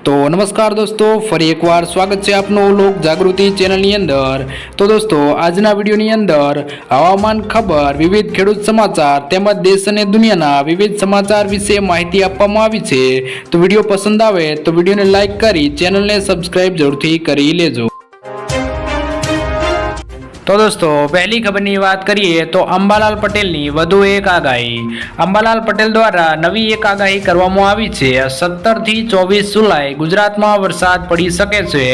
तो नमस्कार दोस्तों, फरी एक बार स्वागत है आपनो लोक जागृति चैनल नी अंदर। तो दोस्तों, आजना वीडियो नी अंदर हवामान खबर, विविध खेडूत समाचार तेमज देश अने दुनियाना विविध समाचार विषे माहिती आपवामां आवी छे। तो वीडियो पसंद आवे तो वीडियो ने लाइक करी चैनल ने सब्सक्राइब जरूरथी करी लेजो। तो दोस्तों, पहली खबर की बात करिए तो अंबालाल पटेल की વધુ એક આગાહી। અંબાલાલ પટેલ દ્વારા નવી એક આગાહી કરવામાં આવી છે। 17 થી 24 જુલાઈ ગુજરાતમાં વરસાદ પડી શકે છે।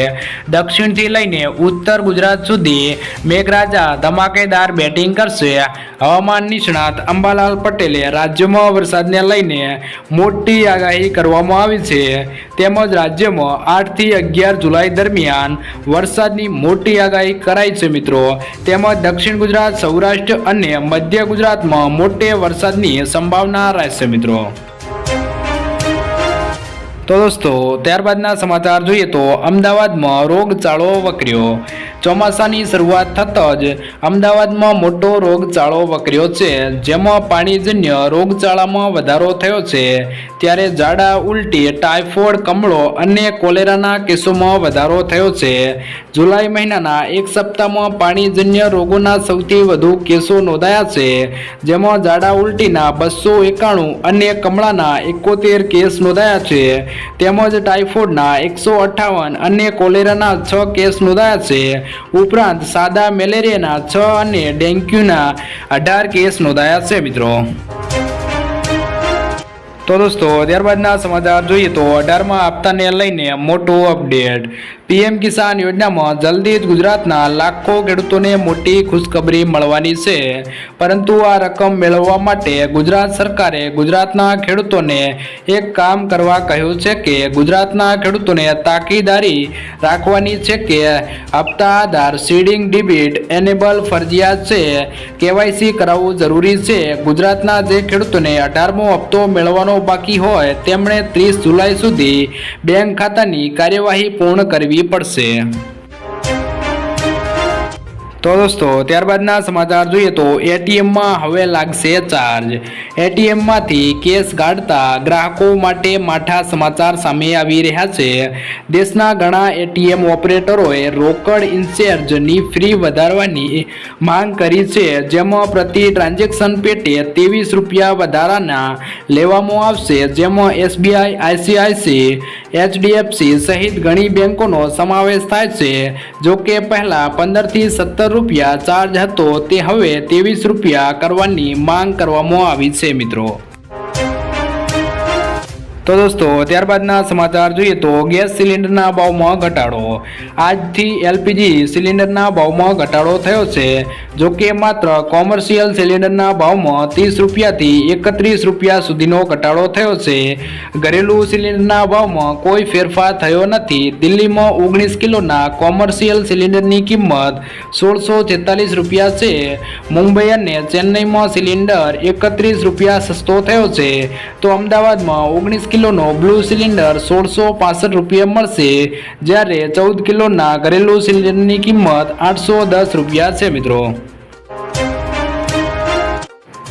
દક્ષિણથી લઈને ઉત્તર ગુજરાત સુધી મેઘરાજા ધમાકેદાર બેટિંગ કરશે। હવામાન નિષ્ણાત અંબાલાલ પટેલે રાજ્યમાં વરસાદને લઈને મોટી આગાહી કરવામાં આવી છે। તેમજ રાજ્યમાં 8 થી 11 જુલાઈ દરમિયાન વરસાદની મોટી આગાહી કરાઈ છે મિત્રો। તેમજ દક્ષિણ ગુજરાત, સૌરાષ્ટ્ર અને મધ્ય ગુજરાતમાં મોટે વરસાદની સંભાવના રહેશે મિત્રો। तो दोस्तों, ત્યારબાદના સમાચાર જોઈએ તો અમદાવાદમાં રોગચાળો વકર્યો। ચોમાસાની શરૂઆત થતાં જ અમદાવાદમાં મોટો રોગચાળો વકર્યો છે, જેમાં પાણીજન્ય રોગચાળામાં વધારો થયો છે। ત્યારે ઝાડા, ઉલટી, ટાઇફોઇડ, કમળો અને કોલેરાના કેસોમાં વધારો થયો છે। જુલાઈ મહિનાના એક સપ્તાહમાં પાણીજન્ય રોગોના સૌથી વધુ કેસો નોંધાયા છે, જેમાં ઝાડા ઉલટીના 291 અને કમળાના 71 કેસ નોંધાયા છે। તેમજ ટાઇફોઇડના 158 અને કોલેરાના 6 કેસ નોંધાયા છે। ઉપરાંત સાદા મેલેરિયાના 6 અને ડેન્ગ્યુના 18 કેસ નોંધાયા છે મિત્રો। तो दोस्तों, ત્યારબાદના સમાચાર જોઈએ તો 18મા હપ્તાને લઈને મોટો અપડેટ। પીએમ કિસાન યોજનામાં જલ્દી જ ગુજરાતના લાખો ખેડૂતોને મોટી ખુશખબરી મળવાની છે। પરંતુ આ રકમ મેળવવા માટે ગુજરાત સરકારે ગુજરાતના ખેડૂતોને એક કામ કરવા કહ્યું છે કે ગુજરાતના ખેડૂતોને તાકીદારી રાખવાની છે કે હપ્તા આધાર સીડિંગ ડિબિટ એનેબલ ફરજિયાત છે, કેવાયસી કરાવવું જરૂરી છે। ગુજરાતના જે ખેડૂતોને 18મો હપ્તો મેળવવાનો બાકી હોય તેમણે 30 જુલાઈ સુધી બેંક ખાતાની કાર્યવાહી પૂર્ણ કરવી પડશે। तो दोस्तों, ત્યારબાદના સમાચાર જોઈએ તો એટીએમમાં હવે લાગશે ચાર્જ। એટીએમમાંથી કેશ કાઢતા ગ્રાહકો માટે માઠા સમાચાર સામે આવી રહ્યા છે। દેશના ઘણા એટીએમ ઓપરેટરોએ રોકડ ઇન્ચાર્જની ફી વધારવાની માંગ કરી છે, જેમાં પ્રતિ ટ્રાન્ઝેક્શન પેટે 23 રૂપિયા વધારાના લેવામાં આવશે, જેમાં એસબીઆઈ, આઈસીઆઈસી, એચડીએફસી સહિત ઘણી બેંકોનો સમાવેશ થાય છે। જોકે પહેલા 15 થી 17 રૂપિયા ચાર્જ હતો તે હવે 23 રૂપિયા કરવાની માંગ કરવામાં આવી છે મિત્રો। तो दोस्तों, ત્યારબાદના સમાચાર જોઈએ તો ગેસ સિલિન્ડરના ભાવમાં ઘટાડો। આજથી એલપીજી સિલિન્ડરના ભાવમાં ઘટાડો થયો છે। જો કે માત્ર કોમર્શિયલ સિલિન્ડરના ભાવમાં 30 રૂપિયાથી 31 રૂપિયા સુધીનો ઘટાડો થયો છે। ઘરેલું સિલિન્ડરના ભાવમાં કોઈ ફેરફાર થયો નથી। દિલ્હીમાં 19 કિલોના કોમર્શિયલ સિલિન્ડરની કિંમત 1646 રૂપિયા છે। મુંબઈ અને ચેન્નઈમાં સિલિન્ડર 31 રૂપિયા સસ્તો થયો છે। તો અમદાવાદમાં 19 કિલોનો બ્લુ સિલિન્ડર 1665 રૂપિયા મળશે, જ્યારે 14 કિલોના ઘરેલું સિલિન્ડરની કિંમત 810 રૂપિયા છે મિત્રો।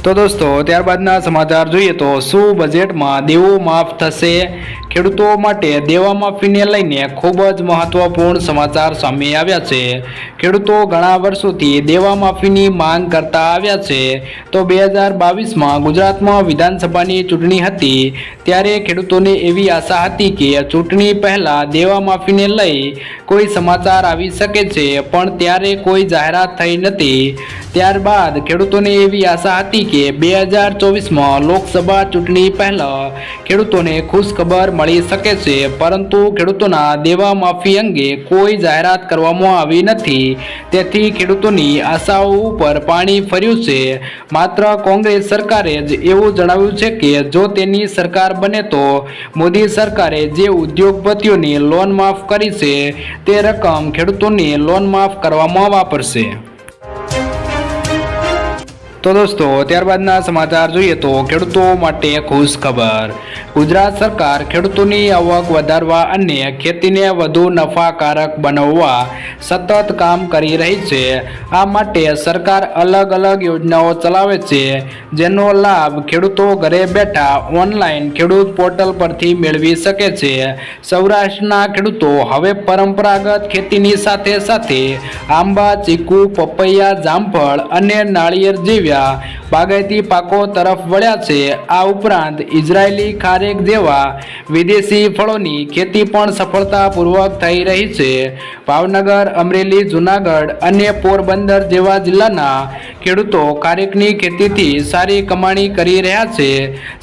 तो दोस्तों, ત્યારબાદના સમાચાર જોઈએ તો શું બજેટમાં દેવું માફ થશે? ખેડૂતો માટે દેવા માફીને લઈને ખૂબ જ મહત્વપૂર્ણ સમાચાર સામે આવ્યા છે। ખેડૂતો ઘણા વર્ષોથી દેવા માફીની માંગ કરતા આવ્યા છે। તો 2022માં ગુજરાતમાં વિધાનસભાની ચૂંટણી હતી, ત્યારે ખેડૂતોને એવી આશા હતી કે ચૂંટણી પહેલા દેવા માફીને લઈ કોઈ સમાચાર આવી શકે છે, પણ ત્યારે કોઈ જાહેરાત થઈ નથી। ત્યારબાદ ખેડૂતોને એવી આશા હતી કે 2024માં લોકસભા ચૂંટણી પહેલા ખેડૂતોને ખુશ ખબર મળી શકે છે, પરંતુ ખેડૂતોના દેવા માફી અંગે કોઈ જાહેરાત કરવામાં આવી નથી। તેથી ખેડૂતોની આશાઓ ઉપર પાણી ફર્યું છે। માત્ર કોંગ્રેસ સરકારે જ એવું જણાવ્યું છે કે જો તેની સરકાર બને તો મોદી સરકારે જે ઉદ્યોગપતિઓની લોન માફ કરી છે તે રકમ ખેડૂતોની લોન માફ કરવામાં વાપરશે। તો દોસ્તો ત્યારબાદના સમાચાર જોઈએ તો ખેડૂતો માટે ખુશ ખબર. ગુજરાત સરકાર ખેડૂતોની આવક વધારવા અને ખેતીને વધુ નફાકારક બનાવવા સતત કામ કરી રહી છે. આ માટે સરકાર અલગ અલગ યોજનાઓ ચલાવે છે, જેનો લાભ ખેડૂતો ઘરે બેઠા ઓનલાઈન ખેડૂત પોર્ટલ પરથી મેળવી શકે છે. સૌરાષ્ટ્રના ખેડૂતો હવે પરંપરાગત ખેતીની સાથે સાથે આંબા, ચીકુ, પપૈયા, જામફળ અને નાળિયેર જેવી બાગાયતી પાકો તરફ વળ્યા છે. આ ઉપરાંત ઇઝરાયેલી ખારેક જેવા વિદેશી ફળોની ખેતી પણ સફળતાપૂર્વક થઈ રહી છે. ભાવનગર, અમરેલી, જૂનાગઢ અને પોરબંદર જેવા જિલ્લાના ખેડૂતો ખારેકની ખેતીથી સારી કમાણી કરી રહ્યા છે.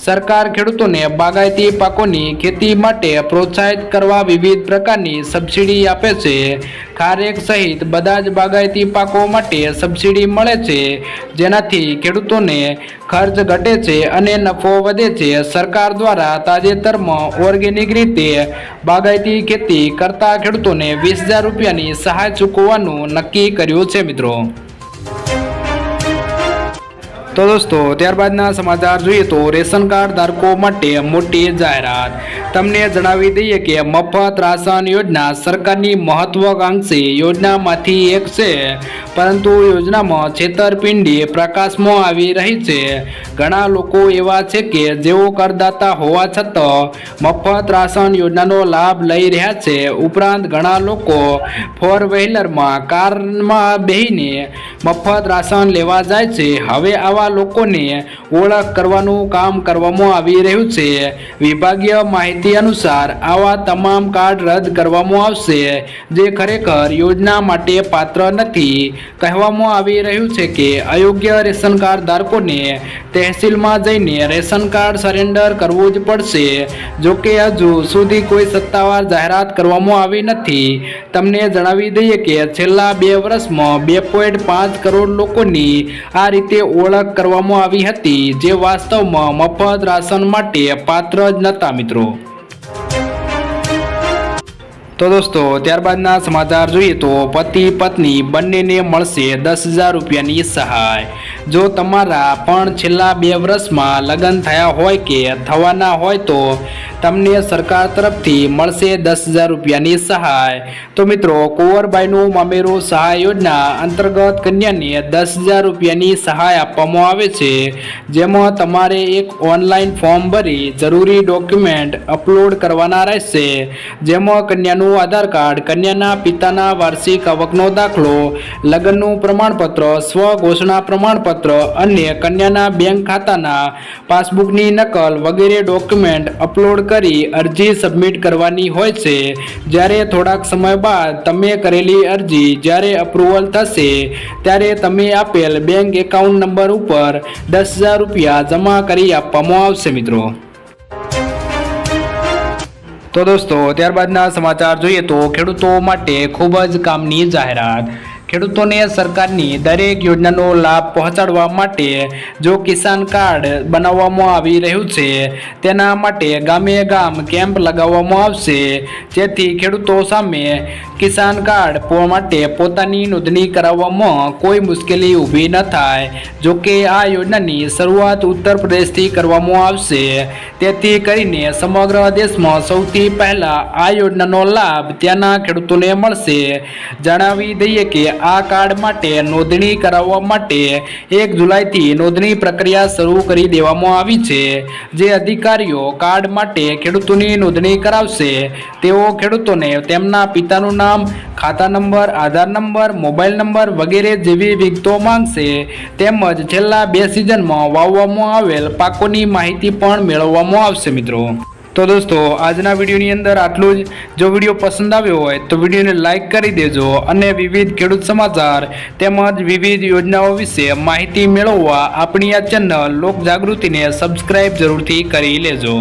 સરકાર ખેડૂતોને બાગાયતી પાકોની ખેતી માટે પ્રોત્સાહિત કરવા વિવિધ પ્રકારની સબસિડી આપે છે. ખારેક સહિત બધા જ બાગાયતી પાકો માટે સબસિડી મળે છે, જેનાથી ખેડૂતોને ખર્ચ ઘટે છે અને નફો વધે છે. સરકાર દ્વારા તાજેતરમાં ઓર્ગેનિક રીતે બાગાયતી ખેતી કરતા ખેડૂતોને 20,000 રૂપિયાની સહાય ચૂકવવાનું નક્કી કર્યું છે મિત્રો. તો દોસ્તો ત્યારબાદના સમાચાર જોઈએ તો રેશન કાર્ડ ધારકો માટે મોટી જાહેરાત. તમને જણાવી દઈએ કે મફત રાશન યોજના સરકારની મહત્વાકાંક્ષી યોજનામાંથી એક છે, પરંતુ યોજનામાં છેતરપિંડી પ્રકાશમાં આવી રહી છે. ઘણા લોકો એવા છે કે જેઓ કરદાતા હોવા છતાં મફત રાશન યોજનાનો લાભ લઈ રહ્યા છે. ઉપરાંત ઘણા લોકો ફોર વ્હીલરમાં કારમાં બેહીને મફત રાશન લેવા જાય છે. હવે આવા લોકોને ઓળખ કરવાનું કામ કરવામાં આવી રહ્યું છે. વિભાગીય માહિતી અનુસાર આવા તમામ કાર્ડ રદ કરવામાં આવશે, જે ખરેખર યોજના માટે પાત્ર નથી. કહેવામાં આવી રહ્યું છે કે અયોગ્ય રેશન કાર્ડ ધારકોને તહેસીલમાં જઈને રેશન કાર્ડ સરેન્ડર કરવું જ પડશે. જોકે હજુ સુધી કોઈ સત્તાવાર જાહેરાત કરવામાં આવી નથી. તમને જણાવી દઈએ કે છેલ્લા 2 વર્ષમાં 2.5 કરોડ લોકોની આ રીતે ઓળખ કરવામાં આવી હતી, જે વાસ્તવમાં મફત રાશન માટે પાત્ર જ નહોતા મિત્રો. તો દોસ્તો ત્યારબાદના સમાચાર જોઈએ તો પતિ પત્ની બંનેને મળશે 10,000 રૂપિયાની સહાય. જો તમારા પણ છેલ્લા 2 વર્ષમાં લગ્ન થયા હોય કે થવાના હોય તો તમને સરકાર તરફથી મળશે 10,000 રૂપિયાની સહાય. તો મિત્રો કુંવરબાઈનું મામેરું સહાય યોજના અંતર્ગત કન્યાને 10,000 રૂપિયાની સહાય આપવામાં આવે છે, જેમાં તમારે એક ઓનલાઈન ફોર્મ ભરી જરૂરી ડોક્યુમેન્ટ અપલોડ કરવાના રહેશે, જેમાં કન્યાનું આધાર કાર્ડ, કન્યાના પિતાના વાર્ષિક આવકનો દાખલો, લગ્નનું પ્રમાણપત્ર, સ્વઘોષણા પ્રમાણપત્ર અને કન્યાના બેંક ખાતાના પાસબુકની નકલ વગેરે ડોક્યુમેન્ટ અપલોડ કરી અરજી સબમિટ કરવાની હોય છે. જ્યારે થોડાક સમય બાદ તમે કરેલી અરજી જ્યારે અપ્રુવલ થશે, ત્યારે તમે આપેલ બેંક એકાઉન્ટ નંબર ઉપર 10,000 રૂપિયા જમા કરી આપવામાં આવશે મિત્રો. તો દોસ્તો ત્યારબાદના સમાચાર જોઈએ તો ખેડૂતો માટે ખૂબ જ કામની જાહેરાત. ખેડૂતોને સરકારની દરેક યોજનાનો લાભ પહોંચાડવા માટે જો કિસાન કાર્ડ બનાવવામાં આવી રહ્યું છે, તેના માટે ગામે ગામ કેમ્પ લગાવવામાં આવશે, જેથી ખેડૂતો સામે કિસાન કાર્ડ માટે પોતાની નોંધણી કરાવવામાં કોઈ મુશ્કેલી ઊભી ન થાય. જોકે આ યોજનાની શરૂઆત ઉત્તર પ્રદેશથી કરવામાં આવશે, તેથી કરીને સમગ્ર દેશમાં સૌથી પહેલા આ યોજનાનો લાભ ત્યાંના ખેડૂતોને મળશે. જણાવી દઈએ કે આ કાર્ડ માટે નોંધણી કરાવવા માટે 1 જુલાઈથી નોંધણી પ્રક્રિયા શરૂ કરી દેવામાં આવી છે. જે અધિકારીઓ કાર્ડ માટે ખેડૂતોની નોંધણી કરાવશે, તેઓ ખેડૂતોને તેમના પિતાનું નામ, ખાતા નંબર, આધાર નંબર, મોબાઈલ નંબર વગેરે જેવી વિગતો માંગશે. તેમજ છેલ્લા 2 સિઝનમાં વાવવામાં આવેલ પાકોની માહિતી પણ મેળવવામાં આવશે મિત્રો. તો દોસ્તો આજના વિડીયોની અંદર આટલું જ. જો વિડીયો પસંદ આવ્યો હોય તો વિડીયોને લાઇક કરી દેજો અને વિવિધ ખેડૂત સમાચાર તેમજ વિવિધ યોજનાઓ વિશે માહિતી મેળવવા આપણી આ ચેનલ લોક જાગૃતિને સબસ્ક્રાઇબ જરૂરથી કરી લેજો.